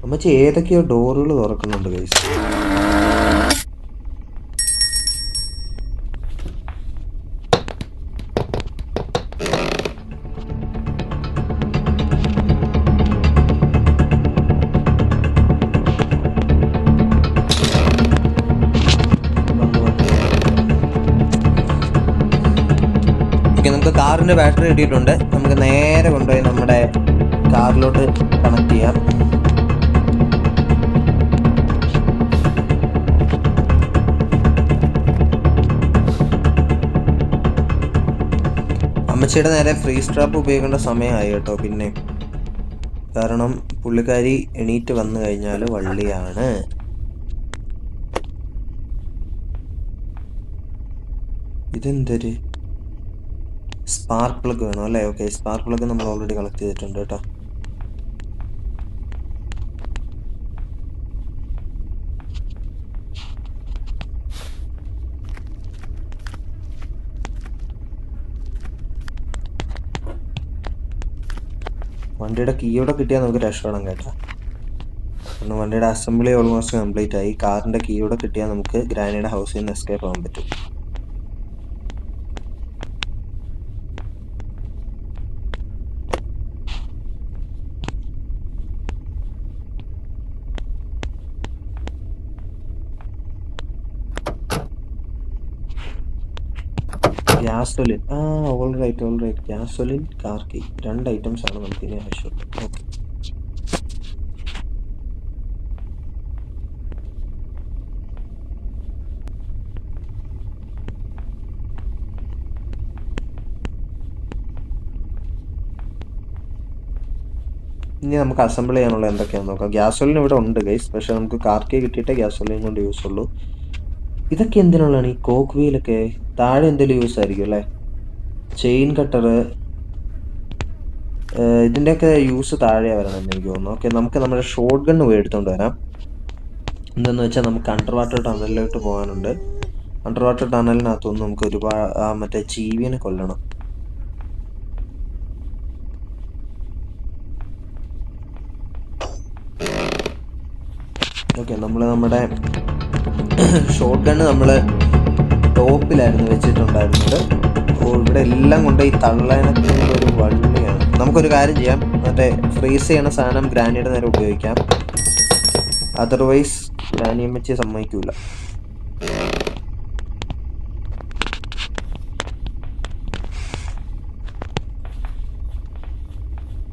അമ്മച്ചി ഏതൊക്കെയോ ഡോറുകൾ തുറക്കുന്നുണ്ട് ഗൈസ്. നമുക്ക് കാറിൻ്റെ ബാറ്ററി കിട്ടിയിട്ടുണ്ട്. നമുക്ക് നേരെ കൊണ്ടുപോയി നമ്മുടെ കാറിലോട്ട് കണക്ട് ചെയ്യാം. അമ്മച്ചിയുടെ നേരെ ഫ്രീസ് ട്രാപ്പ് ഉപയോഗിക്കേണ്ട സമയമായി കേട്ടോ. പിന്നെ കാരണം പുള്ളിക്കാരി എണീറ്റ് വന്നു കഴിഞ്ഞാൽ വള്ളിയാണ്. ഇതെന്തൊരു സ്പാർക്ക് പ്ലഗ് വേണം അല്ലേ? ഓക്കെ, സ്പാർക്ക് പ്ലഗ് നമ്മൾ ഓൾറെഡി കളക്ട് ചെയ്തിട്ടുണ്ട് കേട്ടോ. വണ്ടിയുടെ കീയോടെ കിട്ടിയാൽ നമുക്ക് രക്ഷപ്പെടാൻ കേട്ടോ. കാരണം വണ്ടിയുടെ അസംബ്ലി ഓൾമോസ്റ്റ് കംപ്ലീറ്റ് ആയി. കാറിൻ്റെ കീയോടെ കിട്ടിയാൽ നമുക്ക് ഗ്രാനിയുടെ ഹൗസിൽ നിന്ന് എസ്കേപ്പ് ആവാൻ പറ്റും. Gasoline, all right. Gasoline, car key, 2 items ആണ് നമുക്ക് ഇനി ആവശ്യമുള്ളത്. ഓക്കെ, ഇനി നമുക്ക് അസംബിൾ ചെയ്യാനുള്ള എന്തൊക്കെയാണെന്ന് നോക്കാം. ഗ്യാസോലിൻ ഇവിടെ ഉണ്ട് ഗൈസ്, പക്ഷെ നമുക്ക് കാർ കീ കിട്ടിയിട്ടേ ഗ്യാസോലിൻ കൊണ്ട് യൂസ് ഉള്ളൂ. ഇതൊക്കെ എന്തിനുള്ളതാണ്? ഈ കോക്ക് വീലൊക്കെ താഴെ എന്തെങ്കിലും യൂസ് ആയിരിക്കും അല്ലേ? ചെയിൻ കട്ടർ, ഇതിൻ്റെയൊക്കെ യൂസ് താഴെ വരണമെന്ന് എനിക്ക് തോന്നുന്നു. ഓക്കെ, നമുക്ക് നമ്മുടെ ഷോട്ട് ഗണ്ണ് പോയി എടുത്തുകൊണ്ട് വരാം. എന്താണെന്ന് വെച്ചാൽ നമുക്ക് അണ്ടർ വാട്ടർ ടണലിലോട്ട് പോകാനുണ്ട്. അണ്ടർ വാട്ടർ ടണലിനകത്തുനിന്ന് നമുക്ക് ഒരുപാട് മറ്റേ ചീവീനെ കൊല്ലണം. ഓക്കെ, നമ്മുടെ ഷോട്ട് ഗണ്ണ് നമ്മൾ ടോപ്പിലായിരുന്നു വെച്ചിട്ടുണ്ടായിരുന്നത്. ഇവിടെ എല്ലാം കൊണ്ട് ഈ തള്ളേനൊക്കെ ഒരു വള്ളിയാണ്. നമുക്കൊരു കാര്യം ചെയ്യാം, മറ്റേ ഫ്രീസ് ചെയ്യണ സാധനം ഗ്രാനിയുടെ നേരെ ഉപയോഗിക്കാം. അതർവൈസ് ഗ്രാനി അമ്മച്ചി സമ്മതിക്കൂല.